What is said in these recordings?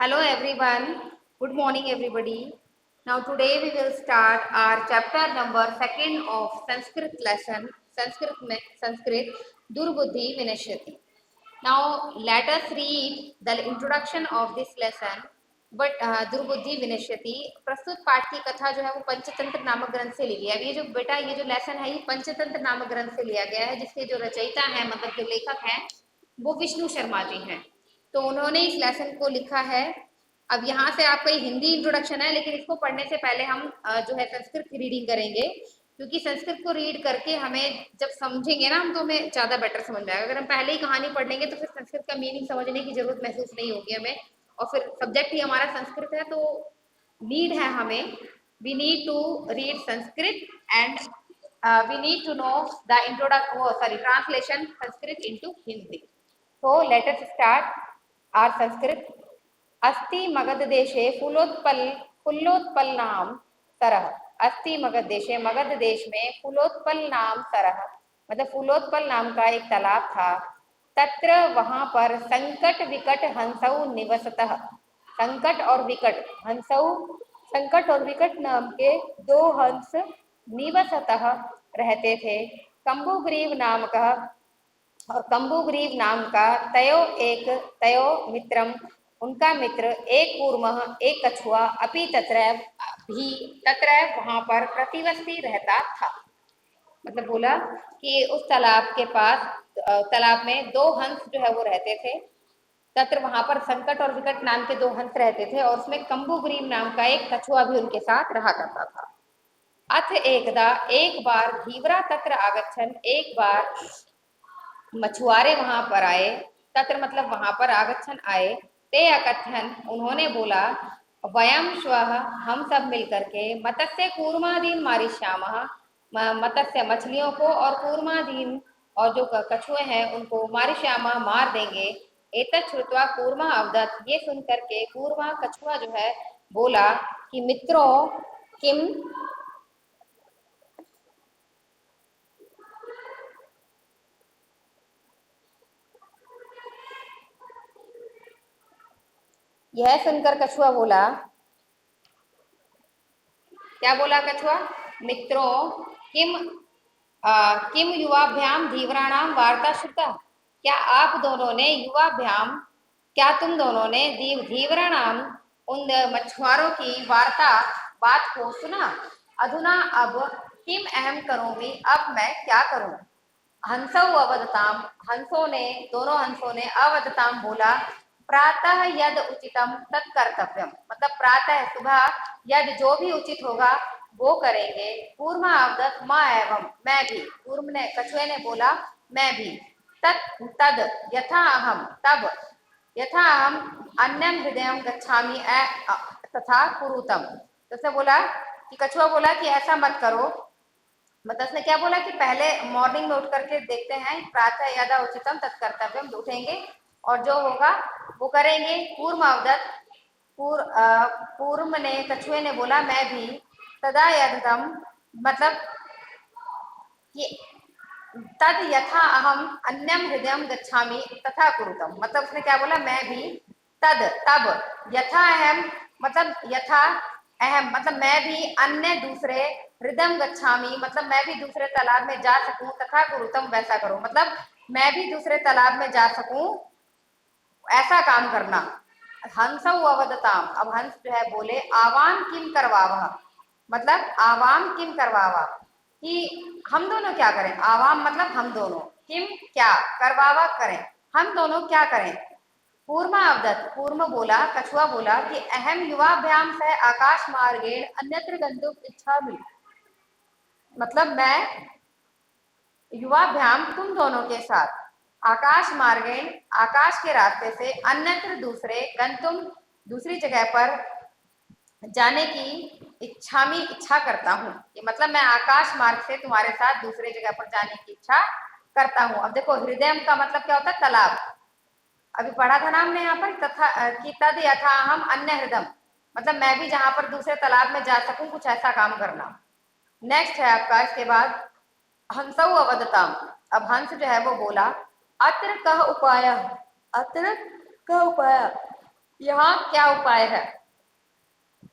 Hello everyone. Good morning everybody. Now today we will start our chapter number second of Sanskrit lesson. Sanskrit Durbuddhi Vinashyati. Now let us read the introduction of this lesson. But दुर्बुद्धि विनश्यति प्रस्तुत पाठ की कथा जो है वो पंचतंत्र नामक ग्रंथ से ली गई है। अब ये जो बेटा ये जो लेसन है ये पंचतंत्र नामक ग्रंथ से लिया गया है, जिसके जो रचयिता है मतलब जो लेखक हैं वो विष्णु शर्मा जी हैं। तो उन्होंने इस लेसन को लिखा है। अब यहाँ से आपका ये हिंदी इंट्रोडक्शन है, लेकिन इसको पढ़ने से पहले हम जो है संस्कृत की रीडिंग करेंगे, क्योंकि संस्कृत को रीड करके हमें जब समझेंगे ना हम तो हमें ज़्यादा बेटर समझ में आएगा। अगर हम पहले ही कहानी पढ़ लेंगे तो फिर संस्कृत का मीनिंग समझने की जरूरत महसूस नहीं होगी हमें, और फिर सब्जेक्ट ही हमारा संस्कृत है तो नीड है हमें, we need to read Sanskrit and we need to know the translation Sanskrit into Hindi. So let us start our Sanskrit. अस्ति मगध देशे फूलोत्पल नाम सरह। अस्ति मगध देशे, मगध देश में फूलोत्पल नाम सरह मतलब फूलोत्पल नाम का एक तालाब था। तत्र वहां पर संकट विकट हंसौ निवसतः। संकट और विकट हंसौ, संकट और विकट नाम के दो हंस निवसतः रहते थे। कंबुग्रीव नाम का और कंबुग्रीव नाम का तयो मित्रम उनका मित्र एक कूर्मः एक कछुआ अपि तत्रैव वहां पर प्रतिवस्ती रहता था। मतलब बोला कि उस तालाब के पास तालाब में दो हंस जो है वो रहते थे। तत्र वहां पर संकट और विकट नाम के दो हंस रहते थे और उसमें कंबुग्रीव नाम का एक कछुआ भी उनके साथ रहा करता था। अथ एकदा एक बार धीवरा तत्र आगच्छन, एक बार मछुआरे वहां पर आए। तत्र मतलब वहां पर आगच्छन आए। ते अकथ्यन उन्होंने बोला, वयम श्वः हम सब मिलकर के मत्स्य कूर्मादीन मारिष्यामः मत्स्य मछलियों को और कूर्मादीन और जो कछुए हैं उनको मारिष्यामः मार देंगे। एतत् श्रुत्वा कूर्मा अवदत् ये सुन करके कूर्मा कछुआ जो है बोला कि मित्रों किम यह सुनकर कछुआ बोला, क्या बोला कछुआ? मित्रों किम युवाभ्याम धीवराणाम वार्ता श्रुता। क्या आप दोनों ने युवाभ्याम, क्या तुम दोनों ने धीवराणाम उन मछुआरों की वार्ता बात को सुना। अधुना अब किम अहम करूंगी, अब मैं क्या करूं। हंसौ अवदताम हंसों ने, दोनों हंसों ने अवदताम बोला, प्रातः यद उचितम तत्कर्तव्यम मतलब प्रातः सुबह यद जो भी उचित होगा वो करेंगे। कूर्मा अवदत माँ एवं मैं भी, कूर्म ने कछुए ने बोला मैं भी। तद यथा अहम तब यथा अहम अन्यम हृदयम गच्छामि तथा कुरुतम। तो उसने बोला कि कछुआ बोला कि ऐसा मत करो, मतलब उसने क्या बोला कि पहले मॉर्निंग में उठ करके देखते हैं, प्रातः यदा उचितम तत्कर्तव्यम उठेंगे और जो होगा वो करेंगे। कूर्म अवदत कूर्म ने कछुए ने बोला मैं भी। तदा यदम मतलब कि तद यथा अहम अन्यम हृदयम गच्छामि तथा कुरुतम मतलब उसने क्या बोला मैं भी। तद तब यथा अहम मतलब यथा अहम मतलब मैं भी, अन्य दूसरे, हृदयम गच्छामि मतलब मैं भी दूसरे तालाब में जा सकूं, तथा कुरुतम वैसा करो मतलब मैं भी दूसरे तालाब में जा सकूं, ऐसा काम करना। हंसौ अवदताम अब हंस जो है बोले, आवाम किम करवावा मतलब आवाम किम करवावा कि हम दोनों क्या करें। आवाम मतलब हम दोनों, किम क्या, करवावा करें, हम दोनों क्या करें। कूर्मा अवदत कूर्म बोला, कछुआ बोला कि अहम युवाभ्याम सह आकाश मार्गेण अन्यत्र गंतुम इच्छामि मतलब मैं युवाभ्याम तुम दोनों के साथ आकाश मार्गेण आकाश के रास्ते से अन्यत्र दूसरे गंतुम दूसरी जगह पर जाने की इच्छा करता हूँ। ये मतलब मैं आकाश मार्ग से तुम्हारे साथ दूसरे जगह पर जाने की इच्छा करता हूँ। अब देखो हृदय का मतलब क्या होता है, तालाब। अभी पढ़ा था ना हमने यहाँ पर तथा कि तद यथा हम अन्य हृदय मतलब मैं भी जहां पर दूसरे तालाब में जा सकूं, कुछ ऐसा काम करना। नेक्स्ट है आपका इसके बाद हंसौ अवदताम अब हंस जो है वो बोला, अत्र कह उपाय, अत्र कह उपाय यहाँ क्या उपाय है?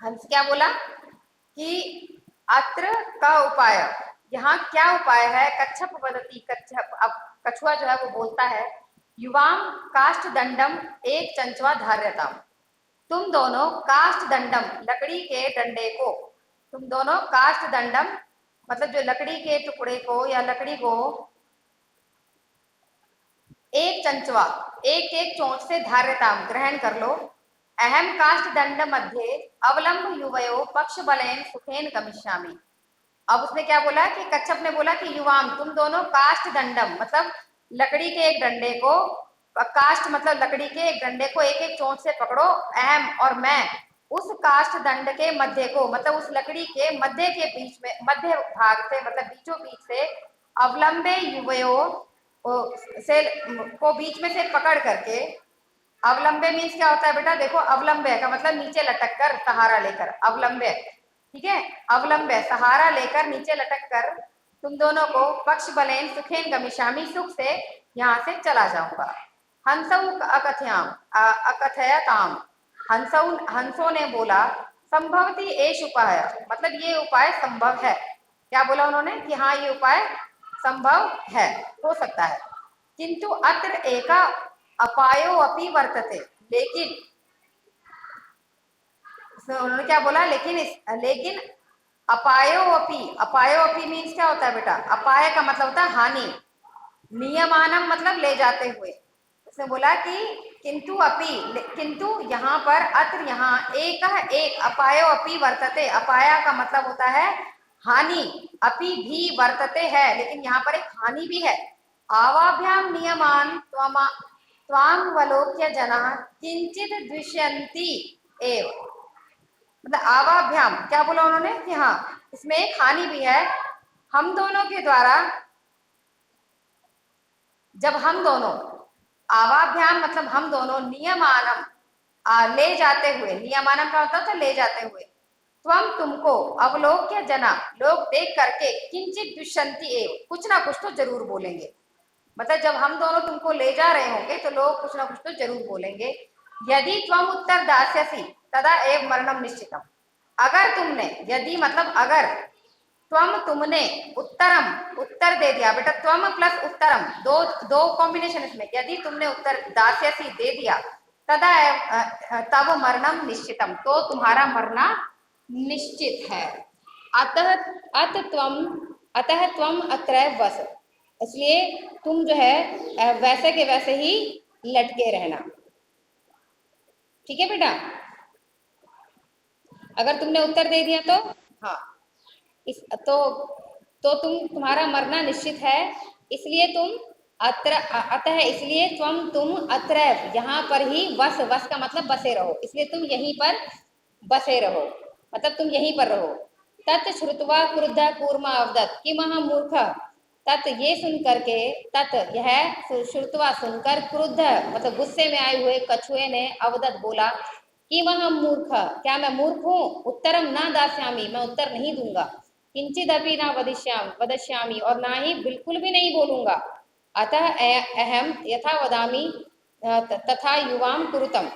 हंस क्या बोला कि अत्र का उपाय, यहाँ क्या उपाय है? कच्छप वदति, कच्छप, अब कछुआ जो है वो बोलता है, युवाम काष्ठ दंडम एक चंचवा धार्यताम, तुम दोनों काष्ठ दंडम, लकड़ी के डंडे को, तुम दोनों काष्ठ दंडम मतलब जो लकड़ी के टुकड़े को या लकड़ी को एक चंचवा, एक एक चोंच से धार्यताम ग्रहण कर लो, अहम काष्ठ दंड मध्ये अवलंब युवयो पक्ष बलेन सुखेन गमिष्यामि। अब उसने क्या बोला कि कच्छप ने बोला कि युवाम, तुम दोनों काष्ठ दंडम मतलब लकड़ी के एक डंडे को, काष्ठ मतलब लकड़ी के एक डंडे को एक एक चोंच से पकड़ो, अहम और मैं उस काष्ठ दंड के मध्य को मतलब उस लकड़ी के मध्य के बीच में, मध्य भाग से मतलब बीचों बीच से, अवलंबे युवयो से को बीच में से पकड़ करके, अवलंबे मीन्स क्या होता है बेटा? देखो, अवलंबे का मतलब नीचे लटक कर, सहारा लेकर, अवलंबे, ठीक है, अवलंबे सहारा लेकर नीचे लटक कर तुम दोनों को पक्ष बलेन सुखेन गमिष्यामि, सुख से यहाँ से चला जाऊंगा। हंसौ अकथयाम अकथयताम, हंसों ने बोला, संभवती एष उपाय, मतलब ये उपाय संभव है। क्या बोला उन्होंने? कि हाँ ये उपाय संभव है, हो सकता है। किंतु अत्र एका अपायो अपि वर्तते, लेकिन उन्होंने क्या बोला? लेकिन अपायो अपी मीन्स क्या होता है बेटा? अपाय का मतलब होता है हानि, नियमानम मतलब ले जाते हुए। उसने बोला कि किंतु अपि, किंतु यहाँ पर, अत्र यहाँ, एक अपायो अपि वर्तते, अपाया का मतलब होता है हानि, अपि भी वर्तते है, लेकिन यहाँ पर एक हानि भी है। आवाभ्याम नियमान त्वामवलोक्य जना किंचित द्विषयन्ति एव, मतलब आवाभ्याम क्या बोला उन्होंने कि हाँ इसमें एक हानि भी है। हम दोनों के द्वारा, जब हम दोनों, आवाभ्याम मतलब हम दोनों, नियमानम ले जाते हुए, नियमानम का होता था ले जाते हुए, त्वम तुमको, अवलोक्य जना लोग देख करके, किंचित दुष्यंति एव कुछ ना कुछ तो जरूर बोलेंगे, मतलब जब हम दोनों तुमको ले जा रहे होंगे तो लोग कुछ ना कुछ तो जरूर बोलेंगे। यदि त्वम उत्तर दास्यसि तदा एव मरणम निश्चितम, अगर तुमने, यदि मतलब अगर, तुमने उत्तरम उत्तर दे दिया बेटा, त्वम प्लस उत्तरम, दो दो कॉम्बिनेशन इसमें, यदि तुमने उत्तर दास्यसि दे दिया, तदा तब मरणम निश्चितम, तो तुम्हारा मरना निश्चित है। अतः अतः त्वम अत्र वस, इसलिए तुम जो है वैसे के वैसे ही लटके रहना, ठीक है बेटा? अगर तुमने उत्तर दे दिया तो हाँ, इस तुम्हारा मरना निश्चित है, इसलिए तुम अत्र, अतः इसलिए तुम अत्र, यहाँ पर ही वस का मतलब बसे रहो, इसलिए तुम यहीं पर बसे रहो, मतलब तुम यहीं पर रहो। तत् श्रुत्वा क्रुद्ध कूर्मा अवदत्, कि महा मूर्ख, तत् ये सुन करके, तत् यह श्रुत्वा सुनकर, क्रुद्ध मतलब गुस्से में आए हुए कछुए ने अवदत् बोला, कि वह मूर्ख, क्या मैं मूर्ख हूँ? उत्तरम ना दास्यामी, मैं उत्तर नहीं दूंगा, किंचित अभी ना वदश्यामी और ना ही बिल्कुल भी नहीं बोलूंगा, अतः अहम यथा वदामी तथा युवाम कुरुतम,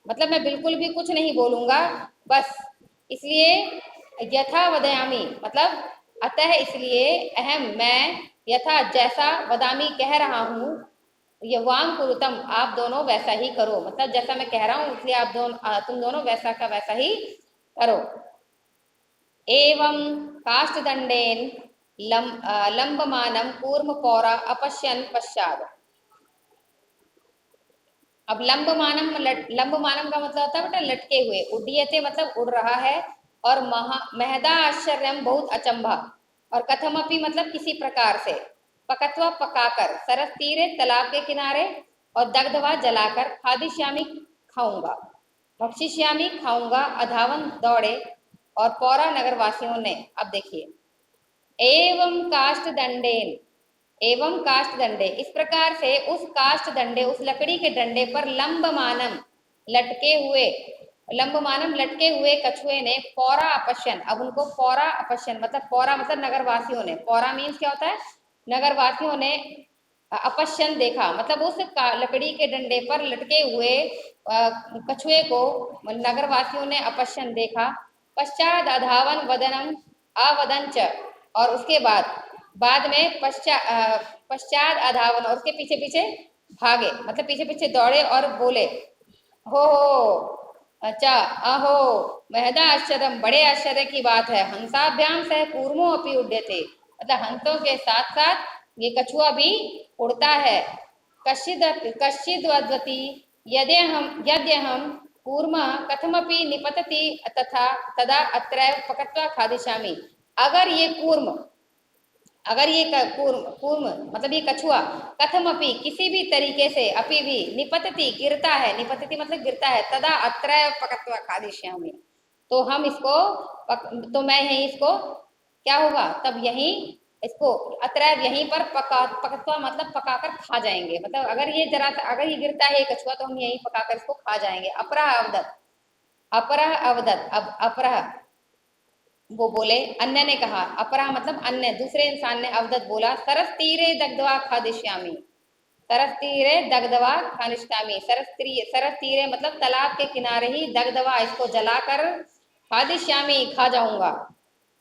मतलब मैं बिल्कुल भी कुछ नहीं बोलूंगा, बस इसलिए, यथा वदयामी मतलब अतः इसलिए, अहम मैं, यथा जैसा, वदामी कह रहा हूँ, ये वाम कुरुतम आप दोनों वैसा ही करो, मतलब जैसा मैं कह रहा हूँ इसलिए आप दोनों, तुम दोनों वैसा का वैसा ही करो। एवं काष्ठदंडेन लंबमानम कूर्म पौरा अपश्यन पश्चाद, अब लंबमानम का मतलब होता है बेटा लटके हुए, उड्डीयते मतलब उड़ रहा है, और महदा आश्चर्यम बहुत अचंभा, और कथमपि मतलब किसी प्रकार से, पकत्वा पकाकर, सरस तीरे तालाब के किनारे, और दग्धवा जलाकर, खादिश्यामी खाऊंगा, भक्षिष्यामी खाऊंगा, अधावन दौड़े, और पौरा नगर वासियों ने, अब देखिए, एवं काष्ठ दंडेन, एवं काष्ठ दंडे, इस प्रकार से उस काष्ठ दंडे, उस लकड़ी के डंडे पर लंबमानम लटके हुए, लंबमानम लटके हुए कछुए ने, पौरा अपश्यन, अब उनको पौरा अपश्यन मतलब, पौरा मतलब नगरवासियों ने, पौरा मीन्स क्या होता है? नगरवासियों ने अपश्यन देखा, मतलब उस लकड़ी के डंडे पर लटके हुए कछुए को नगरवासियों ने अपश्यन देखा। पश्चात अधावन वदनम अवदंच, और उसके बाद में पश्चात अधावन, और उसके पीछे पीछे भागे, मतलब पीछे पीछे दौड़े और बोले, हो अच्छा, अहो महदा आश्चर्यम, बड़े आश्चर्य की बात है, हंसाभ्याम सह कूर्मो अपि उड्यते, मतलब हंसों के साथ साथ ये कछुआ भी उड़ता है। कश्चिद कश्चिद वदति यद्य हम कूर्म कथमपि निपतति तथा तदा अत्रैव पकत्वा खादिष्यामि, अगर ये कूर्म, अगर ये कूर्म कूर्म मतलब ये कछुआ कथमपि किसी भी तरीके से, अपि भी, निपतति गिरता है, निपतति मतलब गिरता है, तदा अत्रैव पकत्वा खादिष्यामि, तो हम इसको तो मैं यहीं इसको क्या होगा, तब यहीं इसको अत्रैव यहीं पर पकत्वा मतलब पकाकर खा जाएंगे, मतलब अगर ये जरा अगर ये गिरता है ये कछुआ तो हम यहीं पकाकर इसको खा जाएंगे। अपरह अवदत, अपरह अवदत, अब अपरह वो बोले, अन्य ने कहा, अपरा मतलब अन्य, दूसरे इंसान ने अवदत बोला, सरस तीरे दग्धवा खादिष्यामि, सरस तीरे दग्धवा खादिष्यामि, सरस तीरे मतलब तालाब के किनारे ही, दग्धवा इसको जलाकर, खादिष्यामि खा जाऊंगा,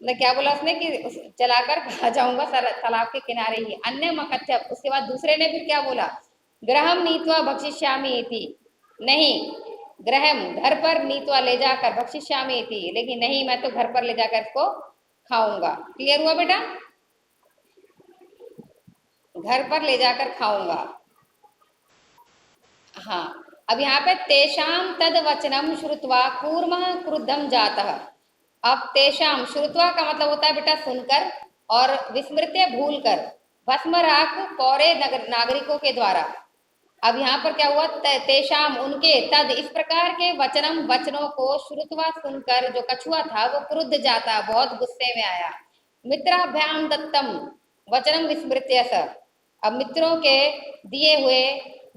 मतलब क्या बोला उसने कि जलाकर खा जाऊंगा तालाब के किनारे ही। अन्य मकथ्यप, उसके बाद दूसरे ने फिर क्या बोला, ग्रहम नीत्वा भक्षिष्यामि इति, नहीं, ग्रहम घर पर नीत्वा ले जाकर, भक्षिष्यामि इति, लेकिन नहीं मैं तो घर पर ले जाकर इसको खाऊंगा। क्लियर हुआ बेटा, घर पर ले जाकर खाऊंगा। हाँ, अब यहाँ पे तेषाम तद वचनम श्रुत्वा कूर्मः क्रुद्धम जातः, अब तेषाम श्रुत्वा का मतलब होता है बेटा सुनकर, और विस्मृत्य भूल कर, भस्म राख पौरे नागरिकों के द्वारा। अब यहाँ पर क्या हुआ, तेषाम उनके, तद इस प्रकार के वचनम वचनों को, श्रुत्वा सुनकर जो कछुआ था वो क्रुद्ध जाता, बहुत गुस्से में आया। मित्राभ्याम दत्तम वचनम विस्मृत्य स, अब मित्रों के दिए हुए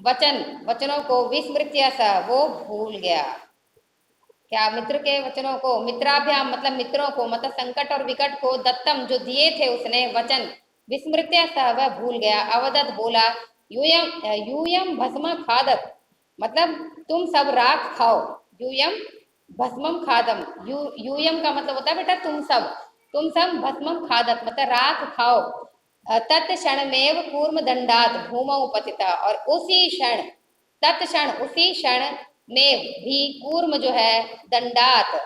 वचनों को विस्मृत्य स वो भूल गया। क्या, मित्र के वचनों को, मित्राभ्याम मतलब मित्रों को, मतलब संकट और विकट को, दत्तम जो दिए थे उसने वचन, विस्मृत्य सह वह भूल गया। अवदत बोला, यूयम भस्म खादत, मतलब तुम सब राख खाओ, यूयम भस्मम खादम, यूयम का मतलब होता है बेटा तुम सब भस्मम खादत मतलब राख खाओ। तत्क्षणमेव कूर्म दंडात भूमौ पतिता, और उसी क्षण, तत्क्षण उसी क्षण में भी कूर्म जो है दंडात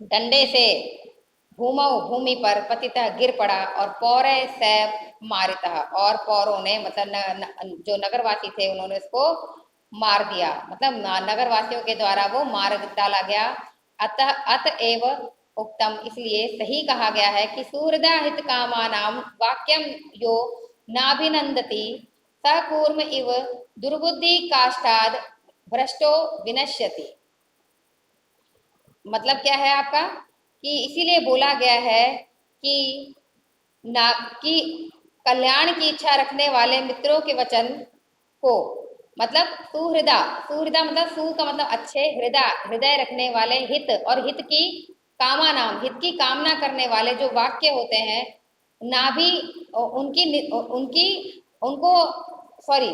डंडे से, भूमौ भूमि पर, पतिता गिर पड़ा, और पौरे सैव मारिता, और पौरों ने मतलब जो नगरवासी थे उन्होंने उसको मार दिया, मतलब नगरवासियों के द्वारा वो मार डाला गया। अतएव उक्तम, इसलिए सही कहा गया है कि सुहृदा हित कामानाम वाक्यम यो नाभिनंदति स कूर्म इव दुर्बुद्धि काष्ठाद भ्रष्टो विनश्यति, मतलब क्या है आपका, कि इसीलिए बोला गया है कि ना कि कल्याण की इच्छा रखने वाले मित्रों के वचन को, मतलब सुहृदा, सुहृदा मतलब सु का मतलब अच्छे, हृदय रखने वाले, हित और हित की कामा नाम, हित की कामना करने वाले जो वाक्य होते हैं, ना भी उनकी उनकी उनको सॉरी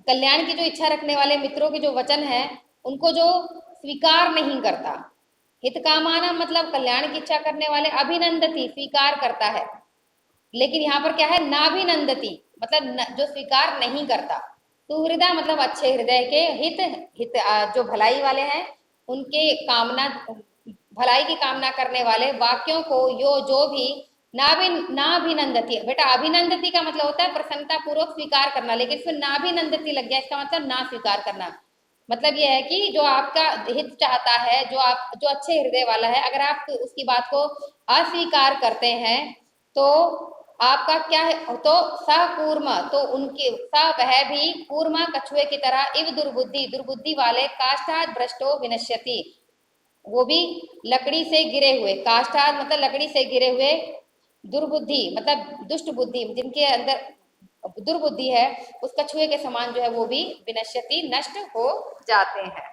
कल्याण की जो इच्छा रखने वाले मित्रों के जो वचन है उनको जो स्वीकार नहीं करता। हित कामाना मतलब कल्याण की इच्छा करने वाले, अभिनंदती स्वीकार करता है, लेकिन यहाँ पर क्या है, नाभिनंदती मतलब जो स्वीकार नहीं करता। सुहृदा मतलब अच्छे हृदय के, हित जो भलाई वाले हैं उनके कामना, भलाई की कामना करने वाले वाक्यों को जो भी नाभिनंदती, बेटा अभिनंदती का मतलब होता है प्रसन्नता पूर्वक स्वीकार करना, लेकिन फिर नाभिनंदती लग गया, इसका मतलब ना स्वीकार करना, मतलब यह है कि जो आपका हित चाहता है, जो अच्छे हृदय वाला है, अगर आप उसकी बात को अस्वीकार करते हैं तो आपका क्या है, तो स कूर्म, तो उनके स वह भी कूर्म कछुए की तरह, इव दुर्बुद्धि वाले, काष्ठाद भ्रष्टो विनश्यति, वो भी लकड़ी से गिरे हुए, काष्ठाद मतलब लकड़ी से गिरे हुए, दुर्बुद्धि मतलब दुष्ट बुद्धि, जिनके अंदर दुर्बुद्धि है, उस कछुए के समान जो है वो भी विनश्यति नष्ट हो जाते हैं।